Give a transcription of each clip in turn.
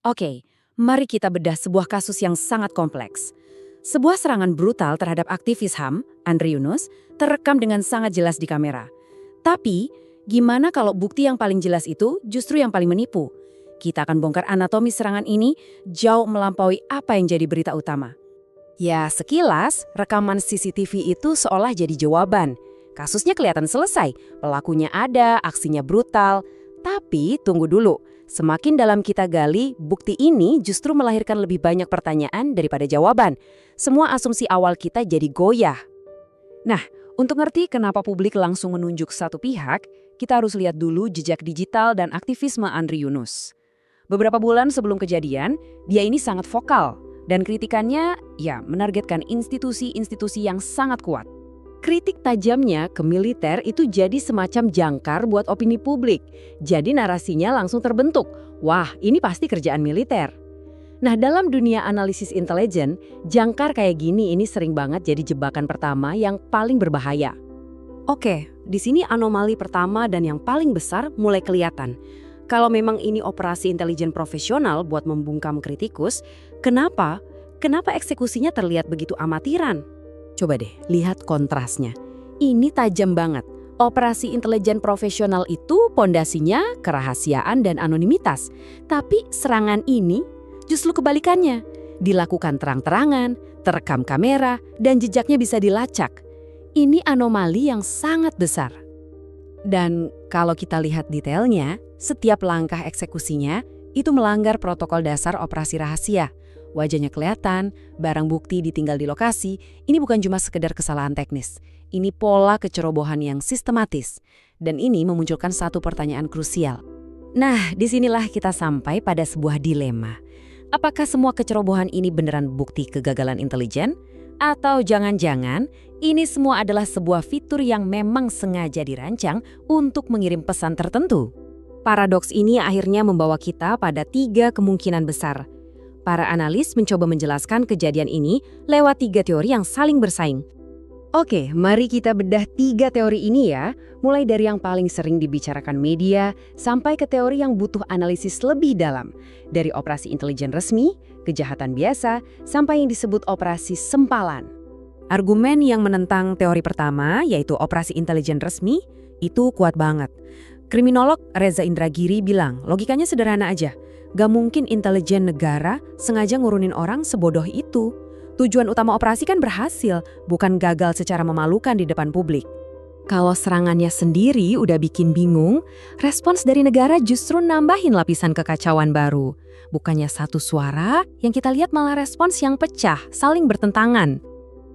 Oke, mari kita bedah sebuah kasus yang sangat kompleks. Sebuah serangan brutal terhadap aktivis HAM, Andre Yunus, terekam dengan sangat jelas di kamera. Tapi, gimana kalau bukti yang paling jelas itu justru yang paling menipu? Kita akan bongkar anatomi serangan ini jauh melampaui apa yang jadi berita utama. Ya, sekilas, rekaman CCTV itu seolah jadi jawaban. Kasusnya kelihatan selesai, pelakunya ada, aksinya brutal. Tapi, tunggu dulu. Semakin dalam kita gali, bukti ini justru melahirkan lebih banyak pertanyaan daripada jawaban. Semua asumsi awal kita jadi goyah. Nah, untuk ngerti kenapa publik langsung menunjuk satu pihak, kita harus lihat dulu jejak digital dan aktivisme Andre Yunus. Beberapa bulan sebelum kejadian, dia ini sangat vokal, dan kritikannya menargetkan institusi-institusi yang sangat kuat. Kritik tajamnya ke militer itu jadi semacam jangkar buat opini publik. Jadi narasinya langsung terbentuk. Wah, ini pasti kerjaan militer. Nah, dalam dunia analisis intelijen, jangkar kayak gini ini sering banget jadi jebakan pertama yang paling berbahaya. Oke, di sini anomali pertama dan yang paling besar mulai kelihatan. Kalau memang ini operasi intelijen profesional buat membungkam kritikus, kenapa eksekusinya terlihat begitu amatiran? Coba deh, lihat kontrasnya. Ini tajam banget. Operasi intelijen profesional itu pondasinya kerahasiaan dan anonimitas. Tapi serangan ini justru kebalikannya. Dilakukan terang-terangan, terekam kamera, dan jejaknya bisa dilacak. Ini anomali yang sangat besar. Dan kalau kita lihat detailnya, setiap langkah eksekusinya itu melanggar protokol dasar operasi rahasia. Wajahnya kelihatan, barang bukti ditinggal di lokasi, ini bukan cuma sekedar kesalahan teknis. Ini pola kecerobohan yang sistematis. Dan ini memunculkan satu pertanyaan krusial. Nah, disinilah kita sampai pada sebuah dilema. Apakah semua kecerobohan ini beneran bukti kegagalan intelijen? Atau jangan-jangan ini semua adalah sebuah fitur yang memang sengaja dirancang untuk mengirim pesan tertentu? Paradoks ini akhirnya membawa kita pada 3 kemungkinan besar. Para analis mencoba menjelaskan kejadian ini lewat 3 teori yang saling bersaing. Oke, mari kita bedah 3 teori ini ya, mulai dari yang paling sering dibicarakan media sampai ke teori yang butuh analisis lebih dalam. Dari operasi intelijen resmi, kejahatan biasa, sampai yang disebut operasi sempalan. Argumen yang menentang teori pertama, yaitu operasi intelijen resmi, itu kuat banget. Kriminolog Reza Indragiri bilang, logikanya sederhana aja. Gak mungkin intelijen negara sengaja ngurunin orang sebodoh itu. Tujuan utama operasi kan berhasil, bukan gagal secara memalukan di depan publik. Kalau serangannya sendiri udah bikin bingung, respons dari negara justru nambahin lapisan kekacauan baru. Bukannya satu suara, yang kita lihat malah respons yang pecah, saling bertentangan.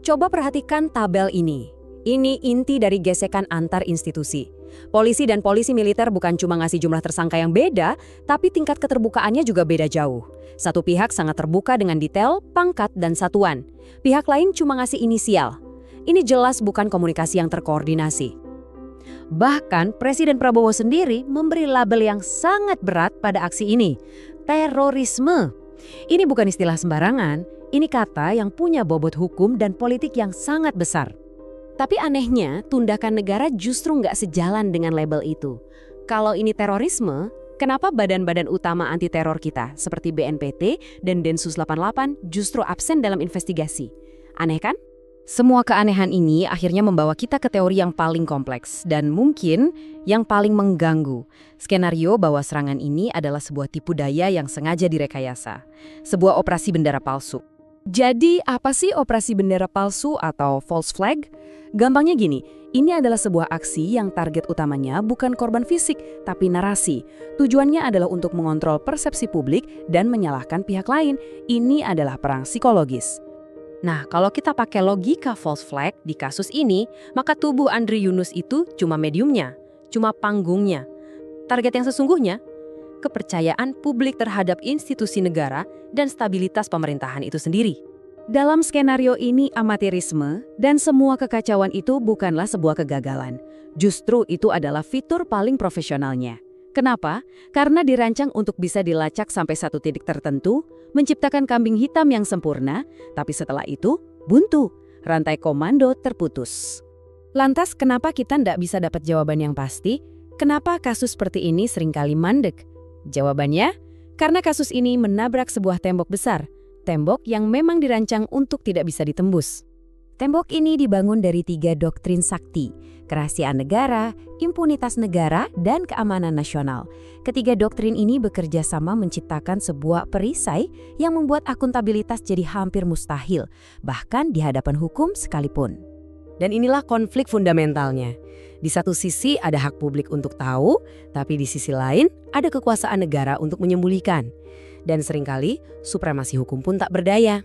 Coba perhatikan tabel ini. Ini inti dari gesekan antar institusi. Polisi dan polisi militer bukan cuma ngasih jumlah tersangka yang beda, tapi tingkat keterbukaannya juga beda jauh. Satu pihak sangat terbuka dengan detail, pangkat, dan satuan. Pihak lain cuma ngasih inisial. Ini jelas bukan komunikasi yang terkoordinasi. Bahkan Presiden Prabowo sendiri memberi label yang sangat berat pada aksi ini. Terorisme. Ini bukan istilah sembarangan, ini kata yang punya bobot hukum dan politik yang sangat besar. Tapi anehnya, tindakan negara justru nggak sejalan dengan label itu. Kalau ini terorisme, kenapa badan-badan utama anti-teror kita seperti BNPT dan Densus 88 justru absen dalam investigasi? Aneh kan? Semua keanehan ini akhirnya membawa kita ke teori yang paling kompleks dan mungkin yang paling mengganggu. Skenario bahwa serangan ini adalah sebuah tipu daya yang sengaja direkayasa. Sebuah operasi bendera palsu. Jadi apa sih operasi bendera palsu atau false flag? Gampangnya gini, ini adalah sebuah aksi yang target utamanya bukan korban fisik, tapi narasi. Tujuannya adalah untuk mengontrol persepsi publik dan menyalahkan pihak lain. Ini adalah perang psikologis. Nah, kalau kita pakai logika false flag di kasus ini, maka tubuh Andre Yunus itu cuma mediumnya, cuma panggungnya. Target yang sesungguhnya, kepercayaan publik terhadap institusi negara dan stabilitas pemerintahan itu sendiri. Dalam skenario ini amatirisme dan semua kekacauan itu bukanlah sebuah kegagalan. Justru itu adalah fitur paling profesionalnya. Kenapa? Karena dirancang untuk bisa dilacak sampai satu titik tertentu, menciptakan kambing hitam yang sempurna, tapi setelah itu buntu, rantai komando terputus. Lantas kenapa kita ndak bisa dapat jawaban yang pasti? Kenapa kasus seperti ini seringkali mandek? Jawabannya, Karena kasus ini menabrak sebuah tembok besar, tembok yang memang dirancang untuk tidak bisa ditembus. Tembok ini dibangun dari 3 doktrin sakti, kerahasiaan negara, impunitas negara, dan keamanan nasional. Ketiga doktrin ini bekerja sama menciptakan sebuah perisai yang membuat akuntabilitas jadi hampir mustahil, bahkan di hadapan hukum sekalipun. Dan inilah konflik fundamentalnya. Di satu sisi ada hak publik untuk tahu, tapi di sisi lain ada kekuasaan negara untuk menyembunyikan. Dan seringkali supremasi hukum pun tak berdaya.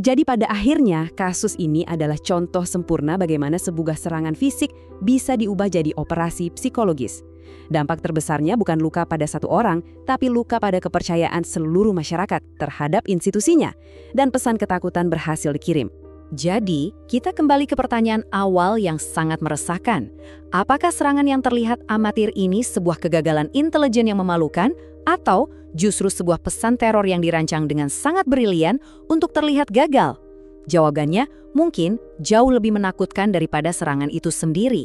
Jadi pada akhirnya kasus ini adalah contoh sempurna bagaimana sebuah serangan fisik bisa diubah jadi operasi psikologis. Dampak terbesarnya bukan luka pada satu orang, tapi luka pada kepercayaan seluruh masyarakat terhadap institusinya. Dan pesan ketakutan berhasil dikirim. Jadi, kita kembali ke pertanyaan awal yang sangat meresahkan. Apakah serangan yang terlihat amatir ini sebuah kegagalan intelijen yang memalukan, atau justru sebuah pesan teror yang dirancang dengan sangat brilian untuk terlihat gagal? Jawabannya mungkin jauh lebih menakutkan daripada serangan itu sendiri.